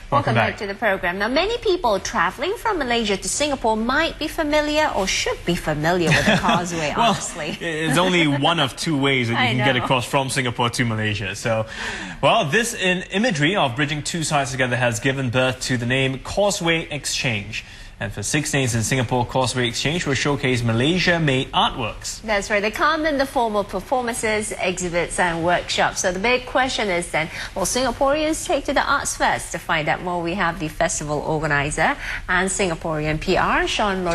Welcome back to the program. Now, many people traveling from Malaysia to Singapore might be familiar or should be familiar with the causeway, honestly. It's only one of two ways that you can get across from Singapore to Malaysia. So, well, this imagery of bridging two sides together has given birth to the name Causeway Exchange. And for 6 days in Singapore, Causeway Exchange will showcase Malaysia-made artworks. That's right. They come in the form of performances, exhibits and workshops. So the big question is then, will Singaporeans take to the arts fest? To find out more, we have the festival organizer and Singaporean PR, Shawn,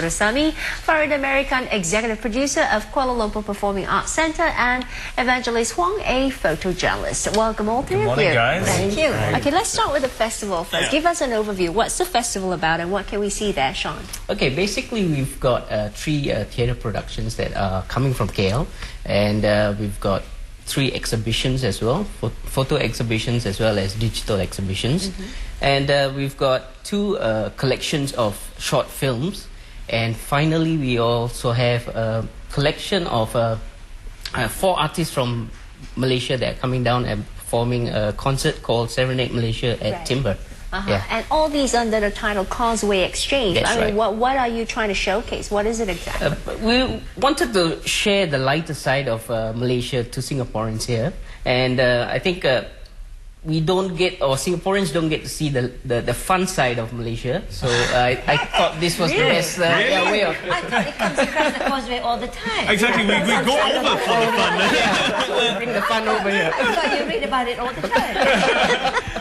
foreign American executive producer of Kuala Lumpur Performing Arts Centre, and Evangelist Huang, a photojournalist. Welcome all three of you. Good morning, guys. Thank you. Okay, let's start with the festival first. Give us an overview. What's the festival about and what can we see there, Shawn? Okay, basically we've got 3 theatre productions that are coming from KL, and we've got 3 exhibitions as well, photo exhibitions as well as digital exhibitions. And we've got 2 collections of short films, and finally we also have a collection of 4 artists from Malaysia that are coming down and performing a concert called Serenade Malaysia at Timber. Yeah. And all these under the title Causeway Exchange. That's I mean, what are you trying to showcase? What is it exactly? We wanted to share the lighter side of Malaysia to Singaporeans here, and I think we don't get, or Singaporeans don't get to see the fun side of Malaysia. So I thought this was the best way of. I thought it comes across the causeway all the time. Exactly, we go over for the fun. We bring the fun over here. I thought you read about it all the time.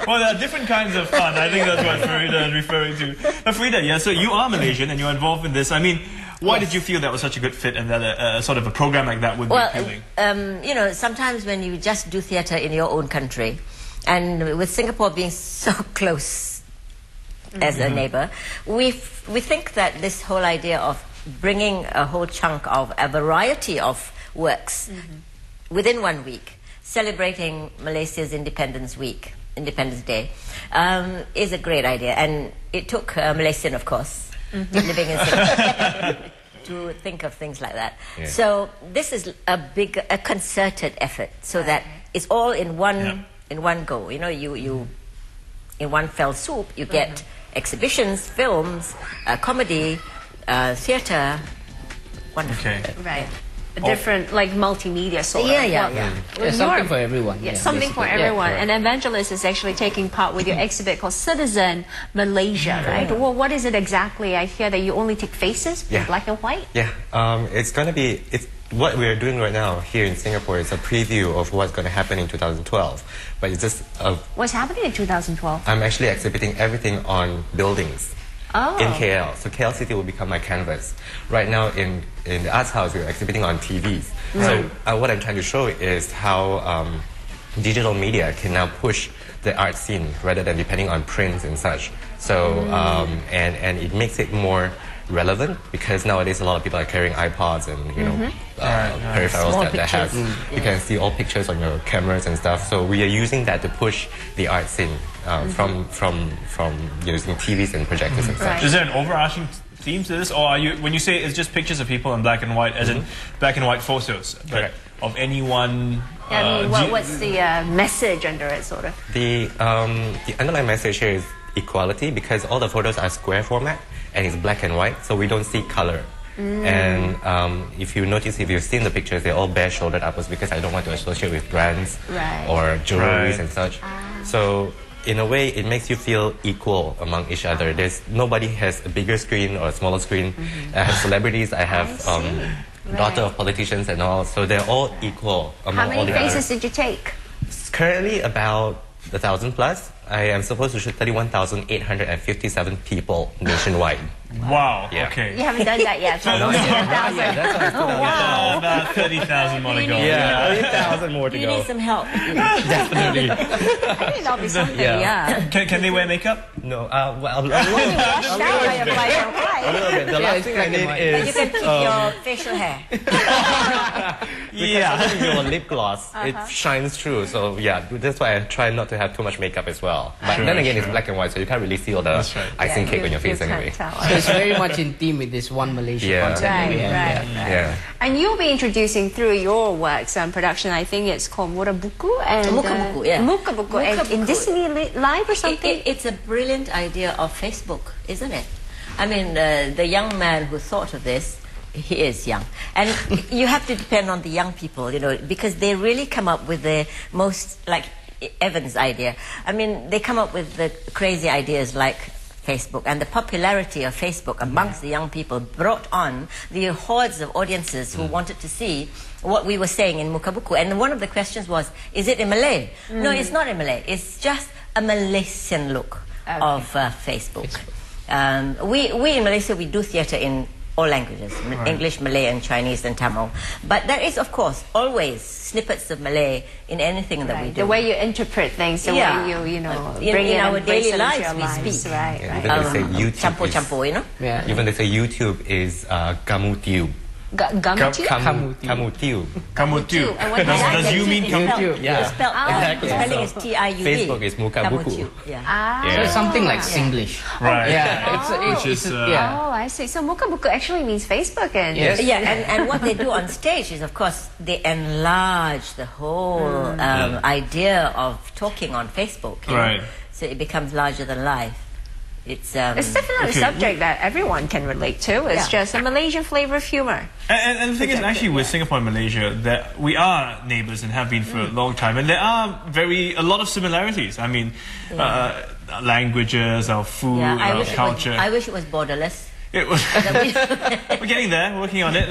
Well, there are different kinds of fun. I think that's what Farida is referring to. Farida, yeah, so you are Malaysian and you're involved in this. I mean, why did you feel that was such a good fit and that sort of a program like that would be appealing? You know, sometimes when you just do theatre in your own country, and with Singapore being so close as a neighbour, we think that this whole idea of bringing a whole chunk of a variety of works within 1 week, celebrating Malaysia's Independence Day, is a great idea. And it took a Malaysian, of course, living in Singapore, to think of things like that. Yeah. So this is a concerted effort, so that it's all in one go. You know, you in one fell swoop, you get exhibitions, films, comedy, theatre. Wonderful. Okay. Right. Different, like multimedia sort of. Yeah. Something for everyone. Yeah, something for everyone. And Evangelist is actually taking part with your exhibit called Citizen Malaysia, right? Well, what is it exactly? I hear that you only take faces, black and white. Yeah, it's going to be. What we're doing right now here in Singapore is a preview of what's going to happen in 2012. But it's just what's happening in 2012? I'm actually exhibiting everything on buildings. In KL. So KL City will become my canvas. Right now in the Arts House, we're exhibiting on TVs. So what I'm trying to show is how digital media can now push the art scene rather than depending on prints and such. So, and it makes it more relevant because nowadays a lot of people are carrying iPods and, you know, peripherals that have, you can see all pictures on your cameras and stuff. So we are using that to push the art scene from using TVs and projectors and such. Is there an overarching theme to this, or are you, when you say it's just pictures of people in black and white, as in black and white photos, but of anyone? I mean, what's the message under it, sort of? The underlying message here is equality, because all the photos are square format and it's black and white, so we don't see color. And if you notice, if you've seen the pictures, they're all bare-shouldered upwards because I don't want to associate with brands or jewelries and such. So in a way, it makes you feel equal among each other. Nobody has a bigger screen or a smaller screen. I have celebrities, I have daughter of politicians and all, so they're all equal among all the others. How many faces did you take? It's currently about 1,000 plus. I am supposed to shoot 31,857 people nationwide. Wow, Yeah. okay. You haven't done that yet. Not yet. That's why I still have About 30,000 more to go. Yeah, 30,000 more to You go. need some help. Definitely. I think that'll be something, Can they wear makeup? No, well, a little Washed out by your black and white. bit. The last thing I need But you is can keep your facial hair. Because when your lip gloss, it shines through. So yeah, that's why I try not to have too much makeup as well. But then again, it's black and white, so you can't really see all the icing cake on your face anyway. So it's very much in theme with this One Malaysia concept. Right. And you'll be introducing through your works and production, I think it's called Murabuku and Mukabuku in Disney Live or something? It's a brilliant idea of Facebook, isn't it? I mean, the young man who thought of this, he is young. And you have to depend on the young people, you know, because they really come up with the most, like Evan's idea. I mean, they come up with the crazy ideas like Facebook, and the popularity of Facebook amongst the young people brought on the hordes of audiences who wanted to see what we were saying in Mukabuku. And one of the questions was, is it in Malay? No, it's not in Malay. It's just a Malaysian look of Facebook. We in Malaysia, we do theatre in all languages, English, Malay and Chinese and Tamil. But there is, of course, always snippets of Malay in anything that we do. The way you interpret things, the way you know, bring in it our daily lives, your we lives. speak. Right. Even they say YouTube Campur-campur, you know? Even they say YouTube is Kamutiu. Gamutiu? Kamutiu. Kamutiu. Does you mean Kamutiu? Yeah. The spelling is T-I-U-B. Facebook is Mukabuku. So it's something like Singlish. Right. Yeah. Which is... Oh, I see. So Mukabuku actually means Facebook. And and what they do on stage is, of course, they enlarge the whole idea of talking on Facebook. You know? So it becomes larger than life. It's definitely a subject that everyone can relate to. It's just a Malaysian flavor of humor. And the thing is, actually, with Singapore and Malaysia, that we are neighbours and have been for a long time, and there are a lot of similarities. I mean, languages, our food, our culture. I wish it was borderless. It was we're getting there, working on it.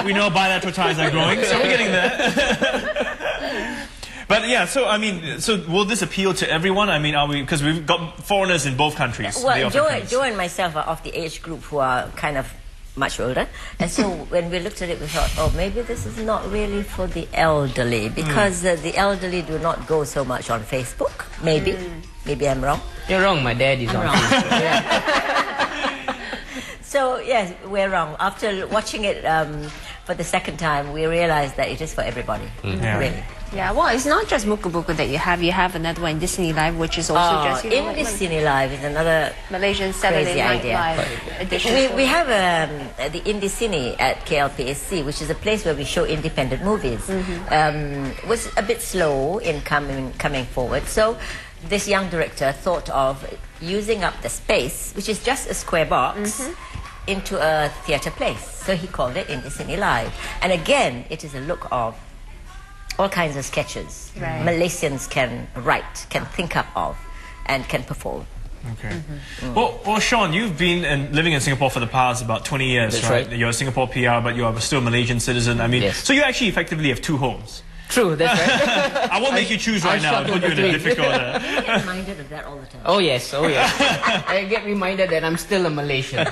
We know bilateral ties are growing, so we're getting there. But yeah, so I mean, so will this appeal to everyone? I mean, are we, because we've got foreigners in both countries. Well, Joe and myself are of the age group who are kind of much older, and so when we looked at it, we thought, oh, maybe this is not really for the elderly, because the elderly do not go so much on Facebook. Maybe I'm wrong. You're wrong. My dad is on Facebook. So yes, we're wrong. After watching it for the second time, we realized that it is for everybody. Really. Yeah, well, it's not just Mukabuku that you have. You have another one, Disney Live, which is also just, you know, Disney Live is another Malaysian Saturday Night Live edition. We have the Indie Cine at KLPSC, which is a place where we show independent movies. Was a bit slow in coming forward. So this young director thought of using up the space, which is just a square box, into a theatre place. So he called it Indie Cine Live. And again, it is a look of all kinds of sketches Malaysians can write, can think up of, and can perform. Okay. Well, Shawn, you've been living in Singapore for the past about 20 years, That's right? You're a Singapore PR, but you are still a Malaysian citizen. I mean, so you actually effectively have two homes. True, that's right. I won't make you choose right now. I'll put you in a difficult... I get reminded of that all the time. Oh yes. I get reminded that I'm still a Malaysian.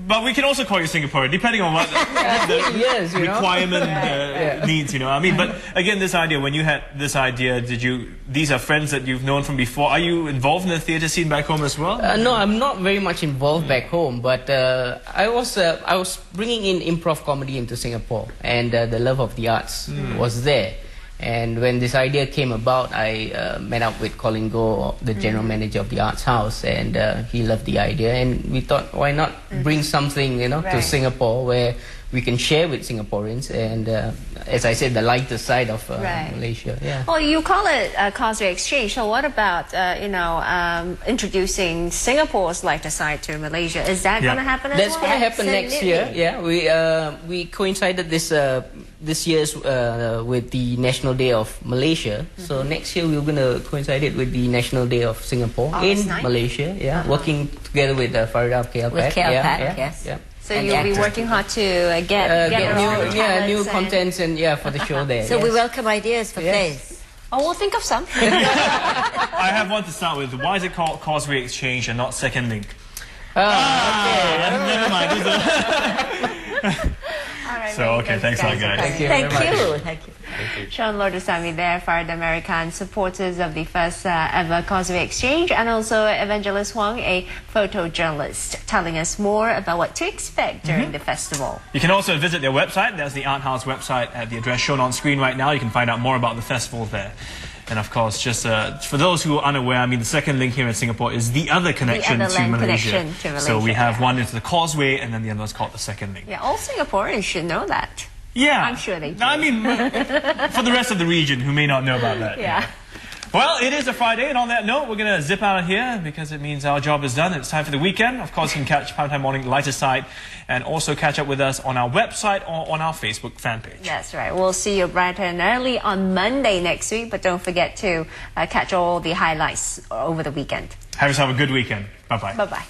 But we can also call you Singaporean, depending on what the requirement needs, you know. I mean, but again, this idea, when you had this idea, these are friends that you've known from before. Are you involved in the theatre scene back home as well? No, I'm not very much involved back home, but I was bringing in improv comedy into Singapore, and the love of the arts was there. And when this idea came about, I met up with Colin Goh, the general manager of the Arts House, and he loved the idea. And we thought, why not bring something, you know, to Singapore where we can share with Singaporeans, and as I said, the lighter side of Malaysia. Yeah. Well, you call it Causeway Exchange. So what about introducing Singapore's lighter side to Malaysia? Is that going to happen as well? That's going to happen next year. Yeah, we coincided this year's with the National Day of Malaysia. So next year we're going to coincide it with the National Day of Singapore in Malaysia. Yeah, working together with Farida of KLPAC. With KLPAC, yes. So you'll be working hard to get new contents and for the show there. So we welcome ideas for plays. Oh, we'll think of some. I have one to start with. Why is it called Causeway Exchange and not Second Link? Okay. Never mind. All right. So, okay, thanks a lot, guys. Thank you. Thank you. Shawn Lourdusamy there for the American supporters of the first ever Causeway Exchange, and also Evangelist Huang, a photojournalist, telling us more about what to expect during the festival. You can also visit their website. There's the Art House website at the address shown on screen right now. You can find out more about the festival there. And of course, just for those who are unaware, I mean, the second link here in Singapore is the other connection, to Malaysia. So we have one into the Causeway, and then the other is called the second link. Yeah, all Singaporeans should know that. Yeah. I'm sure they do. I mean, for the rest of the region who may not know about that. Yeah. Well, it is a Friday, and on that note, we're going to zip out of here because it means our job is done. It's time for the weekend. Of course, you can catch Primetime Morning lighter side and also catch up with us on our website or on our Facebook fan page. That's right. We'll see you bright and early on Monday next week, but don't forget to catch all the highlights over the weekend. Have yourself a good weekend. Bye-bye. Bye-bye.